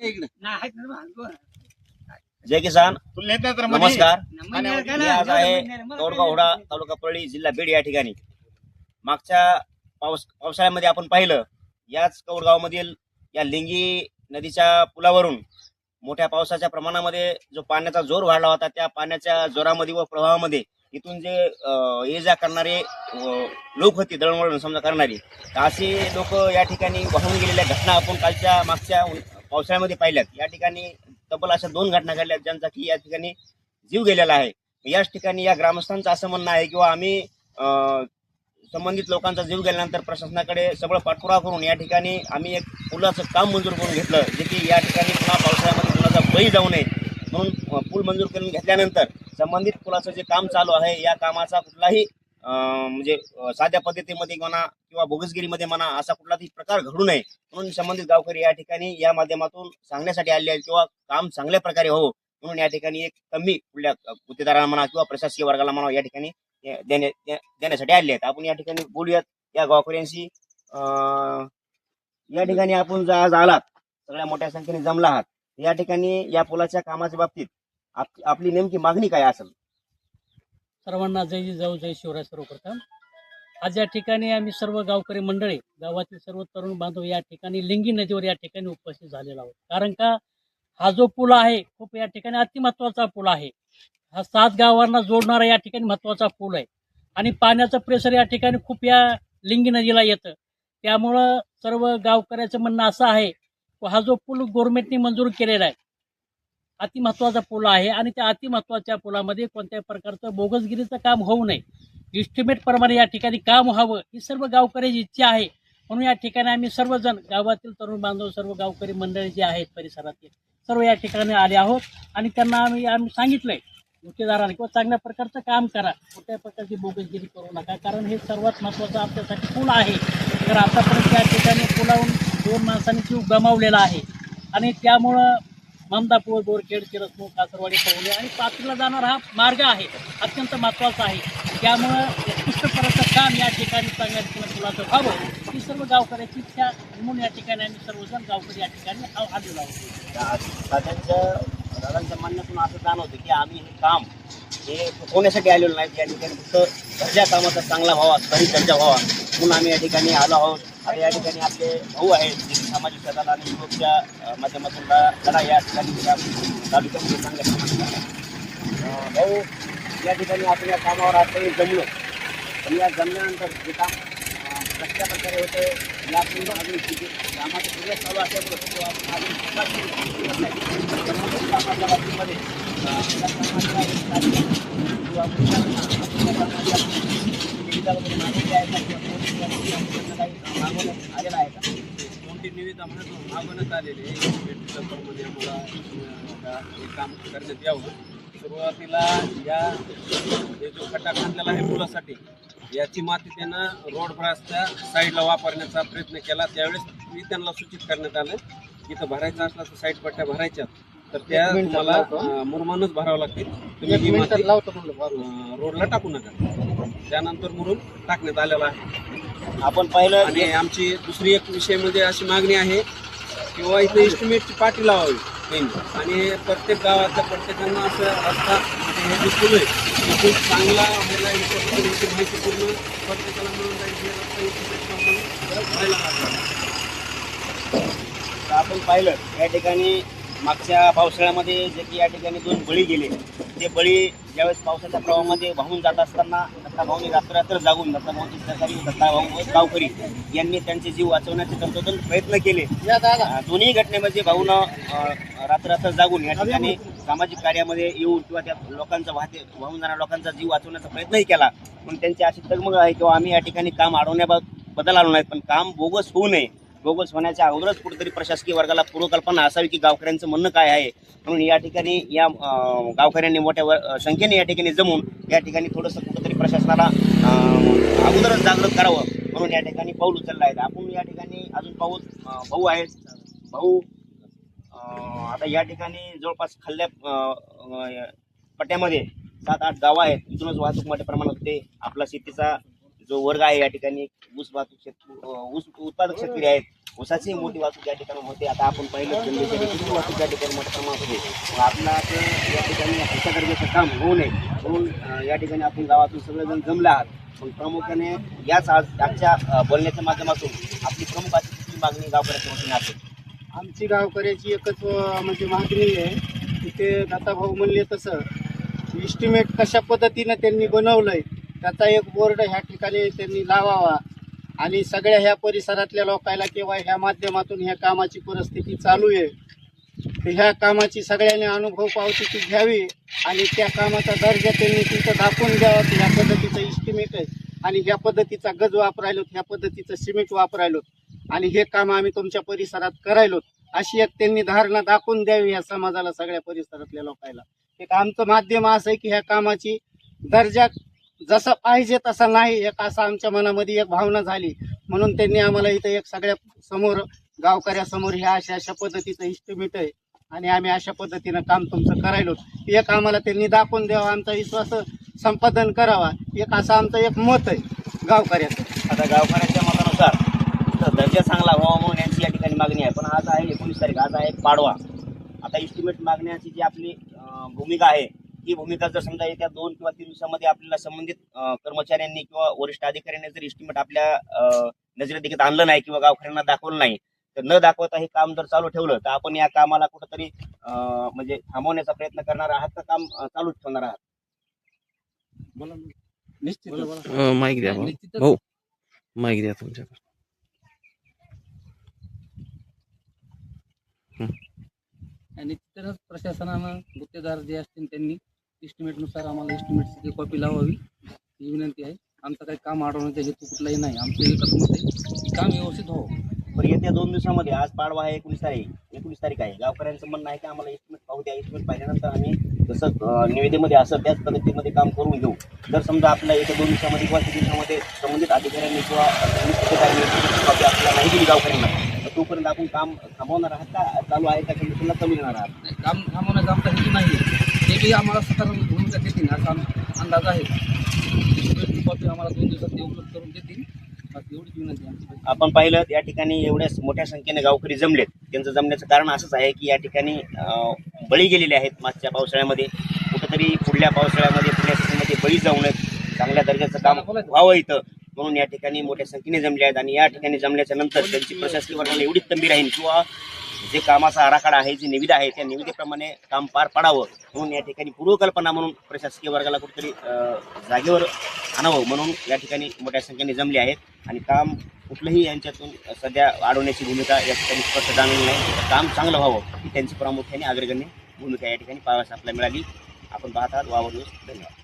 जय किसान. नमस्कार. मी आज आहे कौडगाव हुडा तालुका परळी जिल्हा बीड या ठिकाणी. मागच्या पावसाळ्यामध्ये आपण पाहिलं याच कौडगावमधील या लिंगी नदीच्या पुलावरून मोठ्या पावसाच्या प्रमाणामध्ये जो पाण्याचा जोर वाढला होता, त्या पाण्याच्या जोरामध्ये व प्रवाहामध्ये इथून जे ये जा करणारे लोक होते, दळणवळण समजा करणारी, असे लोक या ठिकाणी वाहून गेलेल्या घटना आपण कालच्या मागच्या पावसाळ्यामध्ये पाहिल्यात. या ठिकाणी तब्बल अशा 2 घटना घडल्यात ज्यांचा की या ठिकाणी जीव गेलेला आहे. याच ठिकाणी या ग्रामस्थांचं असं म्हणणं आहे किंवा आम्ही संबंधित लोकांचा जीव गेल्यानंतर प्रशासनाकडे सगळं पाठपुरावा करून या ठिकाणी आम्ही एक पुलाचं काम मंजूर करून घेतलं, जे की या ठिकाणी पुन्हा पावसाळ्यामध्ये पुलाचा बळी जाऊ नये म्हणून पूल मंजूर करून घेतल्यानंतर संबंधित पुलाचं जे काम चालू आहे या कामाचा कुठलाही म्हणजे साध्या पद्धतीमध्ये म्हणा किंवा बोगसगिरीमध्ये म्हणा असा कुठलाही प्रकार घडू नये म्हणून संबंधित गावकरी या ठिकाणी या माध्यमातून सांगण्यासाठी आले आहेत किंवा काम चांगल्या प्रकारे हो म्हणून या ठिकाणी एक कमी कुठल्या गुत्तेदारांना म्हणा किंवा प्रशासकीय वर्गाला म्हणा या ठिकाणी देण्यासाठी आले आहेत. आपण या ठिकाणी बोलूयात या गावकऱ्यांशी. या ठिकाणी आपण आज आलात, सगळ्या मोठ्या संख्येने जमला आहात. या ठिकाणी या पुलाच्या कामाच्या बाबतीत आपली नेमकी मागणी काय असेल? सर्वांना जय जाऊ जय शिवराय. सर्वप्रथम आज या ठिकाणी आम्ही सर्व गावकरी मंडळी, गावातील सर्व तरुण बांधव या ठिकाणी लिंगी नदीवर या ठिकाणी उपस्थित झालेला आहोत. कारण का हा जो पूल आहे खूप या ठिकाणी अतिमहत्वाचा पूल आहे. हा 7 गावांना जोडणारा या ठिकाणी महत्वाचा पूल आहे आणि पाण्याचं प्रेशर या ठिकाणी खूप या लिंगी नदीला येतं. त्यामुळं सर्व गावकऱ्याचं म्हणणं असं आहे की हा जो पूल गव्हर्नमेंटने मंजूर केलेला आहे अतिमहत्वाचा पूल आहे आणि त्या अतिमहत्वाच्या पुलामध्ये कोणत्याही प्रकारचं बोगसगिरीचं काम होऊ नये, इस्टिमेट प्रमाणे या ठिकाणी काम व्हावं ही सर्व गावकऱ्याची इच्छा आहे. म्हणून या ठिकाणी आम्ही सर्वजण गावातील तरुण बांधव सर्व गावकरी मंडळी जे आहेत परिसरातील सर्व या ठिकाणी आले आहोत आणि त्यांना आम्ही सांगितलंय गुत्तेदारांना किंवा चांगल्या प्रकारचं काम करा, कुठल्याही प्रकारची बोगसगिरी करू नका, कारण हे सर्वात महत्त्वाचं आपल्यासाठी पूल आहे. तर आतापर्यंत या ठिकाणी पुलावून 2 माणसांनी जीव गमावलेला आहे आणि त्यामुळं ममदापूर, बोरखेड, चिरसमूळ, कासरवाडी, पवले आणि पाथरीला जाणारा हा मार्ग आहे, अत्यंत महत्त्वाचा आहे. त्यामुळं उत्कृष्ट प्रकारचं काम या ठिकाणी चांगल्या रीतीनं पुलाचं व्हावं ही सर्व गावकऱ्याची इच्छा म्हणून या ठिकाणी आम्ही सर्वजण गावकरी या ठिकाणी आलेलो आहोत. दादांच्या म्हणण्यातून असं जाणवतं की आम्ही हे काम हे होण्यासाठी आलेलो नाही, या ठिकाणी फक्त ज्या कामाचा चांगला व्हावा, काही चर्चा व्हावा म्हणून आम्ही या ठिकाणी आलो आहोत. आणि या ठिकाणी आपले भाऊ आहेत जे सामाजिक क्षेत्राला आणि युवकच्या माध्यमातून लढा या ठिकाणी तालुक्यामध्ये चांगल्या भाऊ या ठिकाणी आपण या कामावर आता जमलो, पण या जमल्यानंतर जे काम कशा प्रकारे होते यातून अजून कामाचं सगळं चालू असल्यामुळे कामाच्या बाबतीमध्ये आलेला आहे का? कोणती निविदा म्हणून मागवण्यात आलेली आहे आम्हाला काम करण्यात यावं. सुरुवातीला हे जो खड्डा खांदलेला आहे पुलासाठी याची माती त्यानं रोड ब्रासच्या साईडला वापरण्याचा प्रयत्न केला. त्यावेळेस मी त्यांना सूचित करण्यात आलं इथं भरायचं असला तर साईड पट्ट्या भरायच्या तर त्या तुम्हाला मुरुमानच भरावं लागतील. तुम्ही ही माती रोडला टाकू नका. त्यानंतर मुरुम टाकण्यात आलेला आहे. आपण पाहिलं आणि आमची दुसरी एक विषय म्हणजे अशी मागणी आहे किंवा इथं इस्टिमेटची पाटी लावावी आणि प्रत्येक गावातल्या प्रत्येकांना असं रस्ता म्हणजे हे जे पूल आहे ते खूप चांगला व्हायला माहितीपूर्ण प्रत्येकाला मिळून जाईल हे रस्ता इस्टिमेट व्हायला लागला. आपण पाहिलं या ठिकाणी मागच्या पावसाळ्यामध्ये जे की या ठिकाणी 2 बळी गेले, ते बळी ज्यावेळेस पावसाच्या प्रवाहामध्ये वाहून जात असताना दत्ताभाऊंनी रात्र जागून दत्ताभाऊंचे सहकारी दत्ताभाऊ गावकरी यांनी त्यांचे जीव वाचवण्याचे तंतोतंत प्रयत्न केले. दोन्ही घटनेमध्ये भाऊनं रात्र जागून या ठिकाणी सामाजिक कार्यामध्ये येऊन किंवा त्या लोकांचा वाहून जाणाऱ्या लोकांचा जीव वाचवण्याचा प्रयत्नही केला. पण त्यांची अशी तगमग आहे किंवा आम्ही या ठिकाणी काम अडवण्याबद्दल आलो नाही, पण काम बोगस होऊ नये, बोगस होण्याच्या अगोदरच कुठेतरी प्रशासकीय वर्गाला पूर्वकल्पना असावी की गावकऱ्यांचं म्हणणं काय आहे. म्हणून या ठिकाणी या गावकऱ्यांनी मोठ्या संख्येने या ठिकाणी जमून या ठिकाणी थोडंसं कुठंतरी प्रशासनाला अगोदरच जागृत करावं म्हणून या ठिकाणी पाऊल उचललं आहे. आपण या ठिकाणी अजून भाऊ आहेत. भाऊ आता या ठिकाणी जवळपास खाल्ल्या पट्ट्यामध्ये 7-8 गावं आहेत. इथूनच वाहतूक मोठ्या प्रमाणात होते. आपला शेतीचा जो वर्ग आहे या ठिकाणी ऊस वाहतूक ऊस उत्पादक शेतकरी आहेत. ऊसाची मोठी वाहतूक या ठिकाणी होते. आता आपण पाहिलं किती वाहतूक या ठिकाणी मोठ्या प्रमाणात होते. मग आपला ते या ठिकाणी अशा दर्जाचं काम होऊ नये म्हणून या ठिकाणी आपण गावातून सगळेजण जमले आहात. मग प्रामुख्याने याच आजच्या बोलण्याच्या माध्यमातून आपली प्रमुख अशी कुठली मागणी गावकऱ्याच्या वतीने असेल? आमची गावकऱ्याची एकच म्हणजे मागणी आहे की ते दाताभाऊ म्हणले तसं इस्टिमेट कशा पद्धतीनं त्यांनी बनवलंय त्याचा एक बोर्ड ह्या ठिकाणी त्यांनी लावावा आणि सगळ्या ह्या परिसरातल्या लोकांना किंवा ह्या माध्यमातून ह्या कामाची परिस्थिती चालू आहे तर ह्या कामाची सगळ्यांनी अनुभव पावती घ्यावी आणि त्या कामाचा दर्जा त्यांनी तिथं दाखवून द्यावा की ह्या पद्धतीचं इस्टिमेट आहे आणि ह्या पद्धतीचा गज वापरायलोत, ह्या पद्धतीचं सिमेंट वापरायलोत आणि हे काम आम्ही तुमच्या परिसरात करायलोत अशी एक त्यांनी धारणा दाखवून द्यावी ह्या समाजाला, सगळ्या परिसरातल्या लोकांना. एक आमचं माध्यम असं आहे की ह्या कामाची दर्जा जसं पाहिजे तसं नाही एक असं आमच्या मनामध्ये एक भावना झाली म्हणून त्यांनी आम्हाला इथं एक सगळ्या समोर गावकऱ्यासमोर ह्या अशा पद्धतीचं इस्टिमेट आहे आणि आम्ही अशा पद्धतीनं काम तुमचं करायलो एक आम्हाला त्यांनी दाखवून द्यावा, आमचा विश्वास संपादन करावा एक असं आमचं एक मत आहे गावकऱ्याचं. आता गावकऱ्याच्या मतानुसार दर्जा चांगला व्हावा म्हणून यांची या ठिकाणी मागणी आहे. पण आज आहे 19 तारीख, आज आहे पाडवा. आता इस्टिमेट मागण्याची जी आपली भूमिका आहे ही भूमिका जर समजा येत्या 2 किंवा 3 दिवसामध्ये आपल्याला संबंधित कर्मचाऱ्यांनी किंवा वरिष्ठ अधिकाऱ्यांनी जर इस्टिमेट आपल्या नजरेदेखील आणलं नाही किंवा गावकऱ्यांना दाखवलं नाही तर न दाखवता हे काम जर चालू ठेवलं तर आपण या कामाला कुठंतरी म्हणजे थांबवण्याचा प्रयत्न करणार आहात का काम चालूच ठेवणार आहात? निश्चित माईक द्या भाऊ, माईक द्या तुमच्याकडे. आणि तिथंच प्रशासनानं गुत्तेदार जे असतील त्यांनी इस्टिमेटनुसार आम्हाला इस्टिमेटची कॉपी लावावी ही विनंती आहे. आमचं काही काम अडवण्याचा हेतू कुठलाही नाही. आमचं एकच मत आहे काम व्यवस्थित व्हावं. पण येत्या 2 दिवसामध्ये आज पाडवा आहे 19 तारीख आहे. गावकऱ्यांचं म्हणणं आहे की आम्हाला इस्टिमेट पाहू द्या, इस्टिमेट पाहिल्यानंतर आम्ही जसं निवेदेमध्ये असं त्याच पद्धतीमध्ये काम करून घेऊ. जर समजा आपल्या येत्या 2 दिवसामध्ये किंवा 3 दिवसामध्ये संबंधित अधिकाऱ्यांनी किंवा आपल्याला नाही दिली गावकऱ्यांना तर तोपर्यंत आपण काम थांबवणार आहात का चालू आहे त्या कंडिशनला कमी देणार आहात? नाही, काम थांबवण्याचा आमचा हेतू नाही आहे. ते बी आम्हाला सकारात्मक भूमिका देतील असा अंदाज आहे. इस्टिमेटची कॉपी आम्हाला 2 दिवसात ते उपलब्ध करून देतील. एवढीच विनंती आहे. आपण पाहिलं या ठिकाणी एवढ्या मोठ्या संख्येने गावकरी जमलेत. त्यांचं जमण्याचं कारण असंच आहे की या ठिकाणी बळी गेलेले आहेत मागच्या पावसाळ्यामध्ये. कुठंतरी पुढल्या पावसाळ्यामध्ये पुढल्या सीझनमध्ये बळी जाऊ नयेत, चांगल्या दर्जाचं काम व्हावं इथं म्हणून या ठिकाणी मोठ्या संख्येने जमले आहेत. आणि या ठिकाणी जमल्याच्या नंतर त्यांची प्रशासकीय वर्गाला एवढीच तंबी राहील किंवा जे कामाचा आराखडा आहे, जी निविदा आहे त्या निविदेप्रमाणे काम पार पाडावं म्हणून या ठिकाणी पूर्वकल्पना म्हणून प्रशासकीय वर्गाला कुठेतरी जागेवर आणावं म्हणून या ठिकाणी मोठ्या संख्येने जमले आहेत. आणि काम कुठलंही यांच्यातून सध्या अडवण्याची भूमिका या ठिकाणी स्पष्ट जाणवली नाही. काम चांगलं व्हावं ही त्यांची प्रामुख्याने अग्रगण्य भूमिका या ठिकाणी पाहावयास आपल्याला मिळाली. आपण पाहत आहात वावर न्यूज. धन्यवाद.